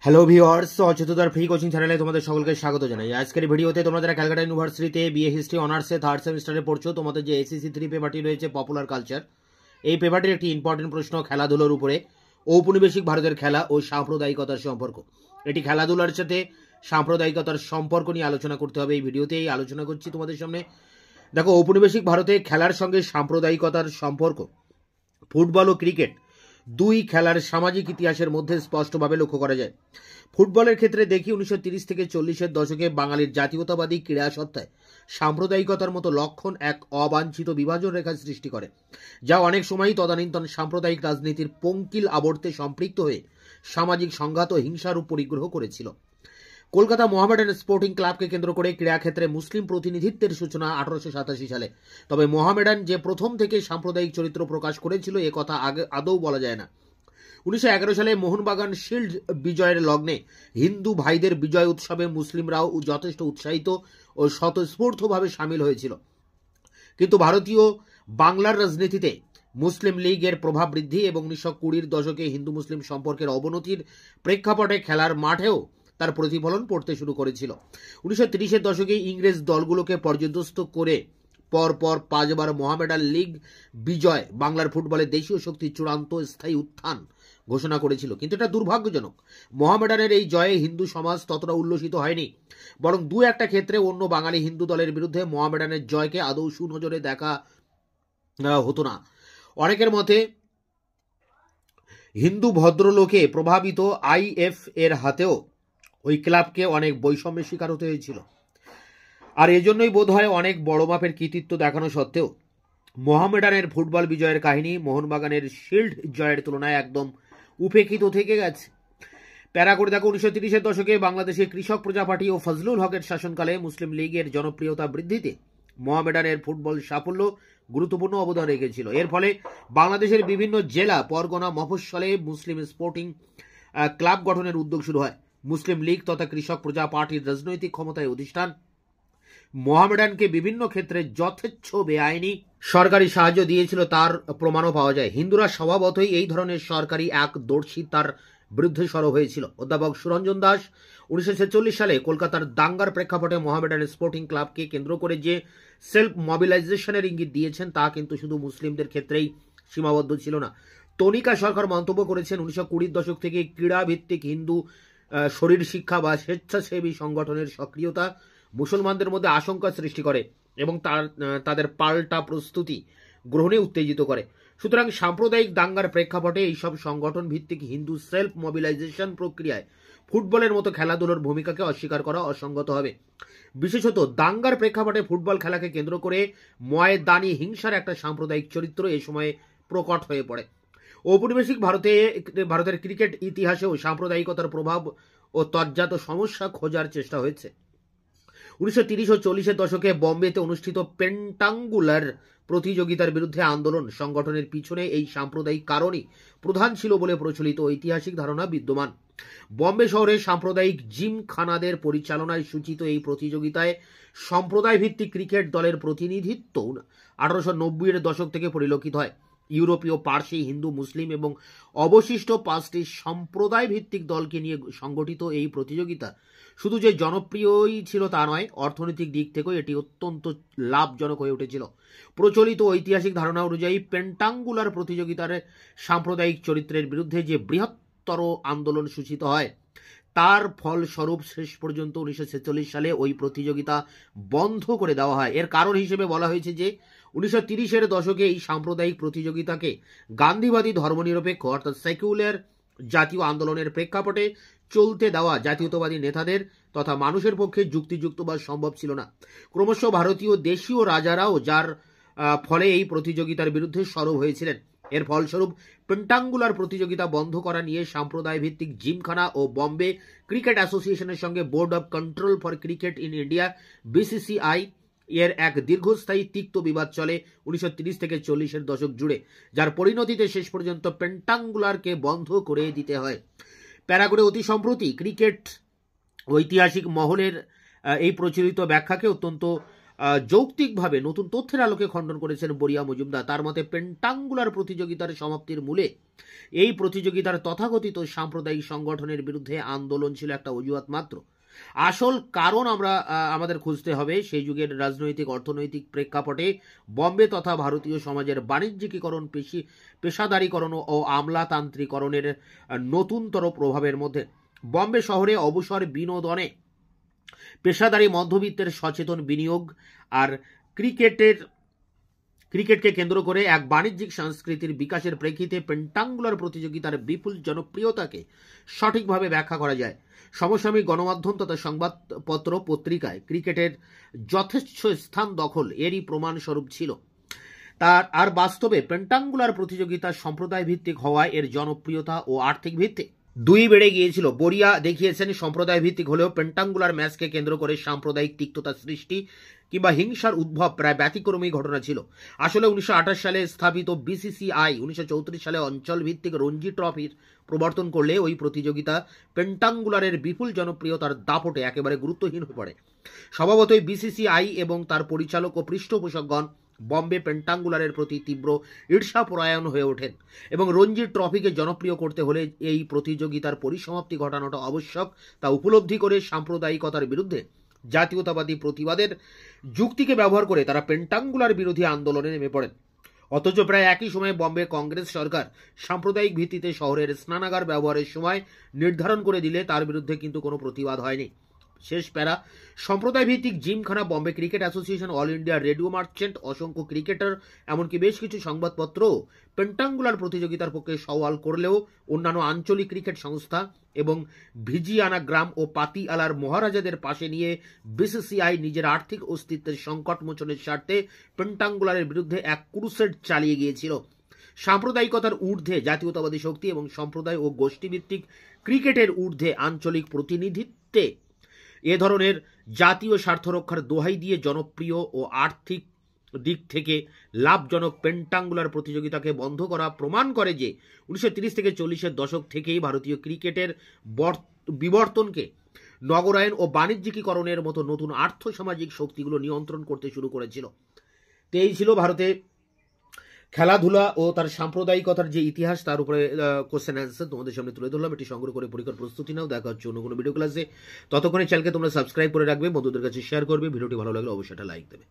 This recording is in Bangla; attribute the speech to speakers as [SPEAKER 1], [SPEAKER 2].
[SPEAKER 1] হ্যালো ভিউয়ার্স, অচেতনতার ফ্রি কোচিং চ্যানেলে তোমাদের সকলকে স্বাগত জানাই। আজকের ভিডিওতে তোমরা যারা ক্যালকাটা ইউনিভার্সিটিতে বিএ হিস্ট্রি অনার্সে থার্ড সেমিস্টারে পড়ছো, তোমাদের যে এসিসি 3 পেপারটি রয়েছে পপুলার কালচার, এই পেপারটির একটি ইম্পর্টেন্ট প্রশ্ন খেলাধুলোর উপরে ঔপনিবেশিক ভারতের খেলা ও সাম্প্রদায়িকতার সম্পর্ক। এটি খেলাধুলার সাথে সাম্প্রদায়িকতার সম্পর্ক নিয়ে আলোচনা করতে হবে। এই ভিডিওতে এই আলোচনা করছি তোমাদের সামনে। দেখো, ঔপনিবেশিক ভারতে খেলার সঙ্গে সাম্প্রদায়িকতার সম্পর্ক ফুটবল ও ক্রিকেট দুই খেলার সামাজিক ইতিহাসের মধ্যে স্পষ্টভাবে লক্ষ্য করা যায়। ফুটবলের ক্ষেত্রে দেখি 1930 থেকে 40-এর দশকে বাঙালির জাতীয়তাবাদী ক্রীড়া সত্তায় সাম্প্রদায়িকতার মতো লক্ষণ এক অবাঞ্ছিত বিভাজন রেখা সৃষ্টি করে, যা অনেক সময়ই তদানীন্তন সাম্প্রদায়িক রাজনীতির পঙ্কিল আবর্তে সম্পৃক্ত হয়ে সামাজিক সংঘাত ও হিংসার পরিগ্রহ করেছিল। কলকাতা মোহামেডান স্পোর্টিং ক্লাবকে কেন্দ্র করে ক্রীড়াক্ষেত্রে মুসলিম প্রতিনিধিত্বের সূচনা 1887 সালে। তবে মোহামেডান যে প্রথম থেকে সাম্প্রদায়িক চরিত্র প্রকাশ করেছিল এ কথা আদৌ বলা যায় না। 1911 সালে মোহনবাগান শিল্ড বিজয়ের লগ্নে হিন্দু ভাইদের বিজয় উৎসবে মুসলিমরাও যথেষ্ট উৎসাহিত ও স্বতঃস্ফূর্তভাবে সামিল হয়েছিল। কিন্তু ভারতীয় বাংলার রাজনীতিতে মুসলিম লীগের প্রভাব বৃদ্ধি এবং 1920-এর দশকে হিন্দু মুসলিম সম্পর্কের অবনতির প্রেক্ষাপটে খেলার মাঠেও তার প্রতিফলন পড়তে শুরু করেছিল। 1930-এর দশকে ইংরেজ দলগুলোকে পর্যদস্ত করে পরপর 5 বার মোহামেডান লীগ বিজয় বাংলার ফুটবলের দেশীয় শক্তির চূড়ান্ত স্থায়ী উত্থান ঘোষণা করেছিল। কিন্তু এটা দুর্ভাগ্যজনক, মোহামেডানের এই জয়ে হিন্দু সমাজ ততটা উল্লসিত হয়নি, বরং দু একটা ক্ষেত্রে অন্য বাঙালি হিন্দু দলের বিরুদ্ধে মোহামেডানের জয়কে আদৌ সুনজরে দেখা হতো না। অনেকের মতে হিন্দু ভদ্রলোকে প্রভাবিত আইএফ এর হাতেও ওই ক্লাবকে অনেক বৈষম্যের শিকার হতে হয়েছিল। আর এজন্যই বোধ হয় অনেক বড় মাপের কৃতিত্ব দেখানো সত্ত্বেও মোহামেডানের ফুটবল বিজয়ের কাহিনী মোহনবাগানের শিল্ড জয়ের তুলনায় একদম উপেক্ষিত থেকে গেছে। প্যারা করে দেখো, 1930-এর দশকে বাংলাদেশে কৃষক প্রজা পার্টি ও ফজলুল হকের শাসনকালে মুসলিম লীগের জনপ্রিয়তা বৃদ্ধিতে মোহামেডানের ফুটবল সাফল্য গুরুত্বপূর্ণ অবদান রেখেছিল। এর ফলে বাংলাদেশের বিভিন্ন জেলা, পরগনা, মফস্বলে মুসলিম স্পোর্টিং ক্লাব গঠনের উদ্যোগ শুরু হয়। মুসলিম লীগ তথা কৃষক প্রজা পার্টির রাজনৈতিক ক্ষমতায় অধিষ্ঠান মোহামেডানকে বিভিন্ন ক্ষেত্রে যথেচ্ছ বেআইনি সরকারি সাহায্য দিয়েছিল, তার প্রমাণও পাওয়া যায়। হিন্দুরা স্বভাবতই এই ধরনের সরকারি একদর্শিতার বিরুদ্ধে সরব হয়েছিল। অধ্যাপক সুরঞ্জন দাস 1946 সালে কলকাতার দাঙ্গার প্রেক্ষাপটে মোহামেডান স্পোর্টিং ক্লাবকে কেন্দ্র করে যে সেলফ মোবিলাইজেশনের ইঙ্গিত দিয়েছেন তা কিন্তু শুধু মুসলিমদের ক্ষেত্রেই সীমাবদ্ধ ছিল না। তনিকা সরকার মন্তব্য করেছেন, 1920-এর দশক থেকে ক্রীড়া ভিত্তিক হিন্দু শরীর শিক্ষা বা স্বেচ্ছাসেবী সংগঠনের সক্রিয়তা মুসলমানদের মধ্যে আশঙ্কা সৃষ্টি করে এবং তাদের পাল্টা প্রস্তুতি গ্রহণে উত্তেজিত করে। সুতরাং সাম্প্রদায়িক দাঙ্গার প্রেক্ষাপটে এইসব সংগঠন ভিত্তিক হিন্দু সেলফ মোবিলাইজেশন প্রক্রিয়ায় ফুটবলের মতো খেলাধুলোর ভূমিকাকে অস্বীকার করা অসঙ্গত হবে। বিশেষত দাঙ্গার প্রেক্ষাপটে ফুটবল খেলাকে কেন্দ্র করে ময়দানি হিংসার একটা সাম্প্রদায়িক চরিত্র এ সময়ে প্রকট হয়ে পড়ে। ঔপনিবেশিক ভারতের ক্রিকেট ইতিহাসেও সাম্প্রদায়িকতার প্রভাব ও তজ্জাত সমস্যা খোঁজার চেষ্টা হয়েছে। 1930 ও 40-এর দশকে বোম্বেতে অনুষ্ঠিত পেন্টাঙ্গুলার প্রতিযোগিতার বিরুদ্ধে আন্দোলন সংগঠনের পিছনে এই সাম্প্রদায়িক কারণই প্রধান ছিল বলে প্রচলিত ঐতিহাসিক ধারণা বিদ্যমান। বোম্বে শহরে সাম্প্রদায়িক জিমখানাদের পরিচালনায় সূচিত এই প্রতিযোগিতায় সম্প্রদায় ভিত্তিক ক্রিকেট দলের প্রতিনিধিত্ব 1890-এর দশক থেকে পরিলক্ষিত হয়। ইউরোপীয়, পার্সি, হিন্দু, মুসলিম এবং অবশিষ্ট 5টি সম্প্রদায় ভিত্তিক দলকে নিয়ে সংগঠিত এই প্রতিযোগিতা শুধু যে জনপ্রিয়ই ছিল তা নয়, অর্থনৈতিক দিক থেকেও এটি অত্যন্ত লাভজনক হয়ে উঠেছিল। প্রচলিত ঐতিহাসিক ধারণা অনুযায়ী পেন্টাঙ্গুলার প্রতিযোগিতার সাম্প্রদায়িক চরিত্রের বিরুদ্ধে যে বৃহত্তর আন্দোলন সূচিত হয় তার ফলস্বরূপ শেষ পর্যন্ত 1946 সালে ওই প্রতিযোগিতা বন্ধ করে দেওয়া হয়। এর কারণ হিসেবে বলা হয়েছে যে 1930-এর দশকে এই সাম্প্রদায়িক প্রতিযোগিতাকে গান্ধীবাদী ধর্মনিরপেক্ষ অর্থাৎ সেকুলার জাতীয় আন্দোলনের প্রেক্ষাপটে চলতে দেওয়া জাতীয়তাবাদী নেতাদের তথা মানুষের পক্ষে যুক্তিযুক্ত বা সম্ভব ছিল না। ক্রমশ ভারতীয় দেশীয় রাজারাও যার ফলে এই প্রতিযোগিতার বিরুদ্ধে সরব হয়েছিলেন। এর ফলস্বরূপ পেন্টাঙ্গুলার প্রতিযোগিতা বন্ধ করা নিয়ে সম্প্রদায় ভিত্তিক জিমখানা ও বম্বে ক্রিকেট অ্যাসোসিয়েশনের সঙ্গে board of control for cricket in India BCCI এর এক দীর্ঘস্থায়ী তিক্ত বিবাদ চলে 1930 থেকে 40-এর দশক জুড়ে, যার পরিণতিতে শেষ পর্যন্ত পেন্টাঙ্গুলারকে বন্ধ করে দিতে হয়। প্যারাগুড়ে অতি সম্প্রতি ক্রিকেট ঐতিহাসিক মহলের এই প্রচলিত ব্যাখ্যাকে অত্যন্ত যৌক্তিকভাবে নতুন তথ্যের আলোকে খণ্ডন করেছেন বরিয়া মজুমদার। তার মতে পেন্টাঙ্গুলার প্রতিযোগিতার সমাপ্তির মূলে এই প্রতিযোগিতার তথাকথিত সাম্প্রদায়িক সংগঠনের বিরুদ্ধে আন্দোলন ছিল একটা অজুহাত মাত্র। আসল কারণ আমাদের খুঁজতে হবে সেই যুগের রাজনৈতিক অর্থনৈতিক প্রেক্ষাপটে বম্বে তথা ভারতীয় সমাজের বাণিজ্যিকীকরণ, পেশাদারীকরণ ও আমলাতান্ত্রিকরণের নতুনতর প্রভাবের মধ্যে। বম্বে শহরে অবসর বিনোদনে পেশাদারী মধ্যবিত্তের সচেতন বিনিয়োগ আর ক্রিকেটকে কেন্দ্র করে এক বাণিজ্যিক সংস্কৃতির বিকাশের প্রেক্ষিতে পেন্টাঙ্গুলার প্রতিযোগিতার বিপুল জনপ্রিয়তাকে সঠিকভাবে ব্যাখ্যা করা যায়। সমসাময়িক গণমাধ্যম তথা সংবাদপত্র পত্রিকায় ক্রিকেটের যথেচ্ছ স্থান দখল এরই প্রমাণস্বরূপ ছিল। আর বাস্তবে পেন্টাঙ্গুলার প্রতিযোগিতা সম্প্রদায় ভিত্তিক হওয়ায় এর জনপ্রিয়তা ও আর্থিক ভিত্তি দুই বেড়ে গিয়েছিল। বরিয়া দেখিয়েছেন সম্প্রদায় ভিত্তিক হলেও পেন্টাঙ্গুলার ম্যাচকে কেন্দ্র করে সাম্প্রদায়িক তিক্ততা সৃষ্টি কিংবা হিংসার উদ্ভব প্রায় ব্যতিক্রমী ঘটনা ছিল। আসলে 1928 সালে স্থাপিত বিসিসিআই 1934 সালে অঞ্চল ভিত্তিক রঞ্জি ট্রফির প্রবর্তন করলে ওই প্রতিযোগিতা পেন্টাঙ্গুলারের বিপুল জনপ্রিয়তার দাপটে একেবারে গুরুত্বহীন হয়ে পড়ে। স্বভাবতই বিসিসিআই এবং তার পরিচালক ও পৃষ্ঠপোষকগণ বম্বে পেন্টাঙ্গুলারের প্রতি তীব্র ঈর্ষাপরায়ণ হয়ে ওঠেন এবং রঞ্জি ট্রফিকে জনপ্রিয় করতে হলে এই প্রতিযোগিতার পরিসমাপ্তি ঘটানোটা আবশ্যক তা উপলব্ধি করে সাম্প্রদায়িকতার বিরুদ্ধে জাতীয়তাবাদী প্রতিবাদের যুক্তিকে ব্যবহার করে তারা পেন্টাঙ্গুলার বিরোধী আন্দোলনে নেমে পড়েন। অথচ প্রায় একই সময়ে বম্বে কংগ্রেস সরকার সাম্প্রদায়িক ভিত্তিতে শহরের স্নানাগার ব্যবহারের সময় নির্ধারণ করে দিলে তার বিরুদ্ধে কিন্তু কোনো প্রতিবাদ হয়নি। শেষ প্যারা, সম্প্রদায় ভিত্তিক gymkhana, Bombay cricket association, all India radio merchant, অসংখ্য ক্রিকেটার, এমনকি বেশ কিছু সংবাদপত্র পেন্টাঙ্গুলার প্রতিযোগিতার পক্ষে সওয়াল করলেও অন্যান্য আঞ্চলিক ক্রিকেট সংস্থা এবং ভিজিয়ানা গ্রাম ও পাতিয়ালার মহারাজাদের পাশে নিয়ে বিসিসিআই নিজের আর্থিক অস্তিত্বের সংকট মোচনের স্বার্থে পেন্টাঙ্গুলারের বিরুদ্ধে এক ক্রুসেড চালিয়ে গিয়েছিল। সাম্প্রদায়িকতার ঊর্ধ্বে জাতীয়তাবাদী শক্তি এবং সম্প্রদায় ও গোষ্ঠীভিত্তিক ক্রিকেটের ঊর্ধ্বে আঞ্চলিক প্রতিনিধিত্বে এ ধরনের জাতীয় স্বার্থ রক্ষার দোহাই দিয়ে জনপ্রিয় ও আর্থিক দিক থেকে লাভজনক পেন্টাঙ্গুলার প্রতিযোগিতাকে বন্ধ করা প্রমাণ করে যে 1930 থেকে 40-এর দশক থেকেই ভারতীয় ক্রিকেটের বিবর্তনকে নগরায়ন ও বাণিজ্যিকীকরণের মতো নতুন আর্থসামাজিক শক্তিগুলো নিয়ন্ত্রণ করতে শুরু করেছিল। তো এই ছিল ভারতে খেলাধুলা ও তার সাম্প্রদায়িকতার যে ইতিহাস, তার উপরে কোশ্চেন অ্যান্সার তোমাদের সামনে তুলে ধরলাম। এটি সংগ্রহ করে পরীক্ষার প্রস্তুতি নাও। দেখা হচ্ছে অন্য কোনো ভিডিও ক্লাসে। ততক্ষণে চ্যানেলকে তোমরা সাবস্ক্রাইব করে রাখবে, বন্ধুদের কাছে শেয়ার করবে। ভিডিওটি ভালো লাগলে অবশ্যই একটা লাইক দেবে।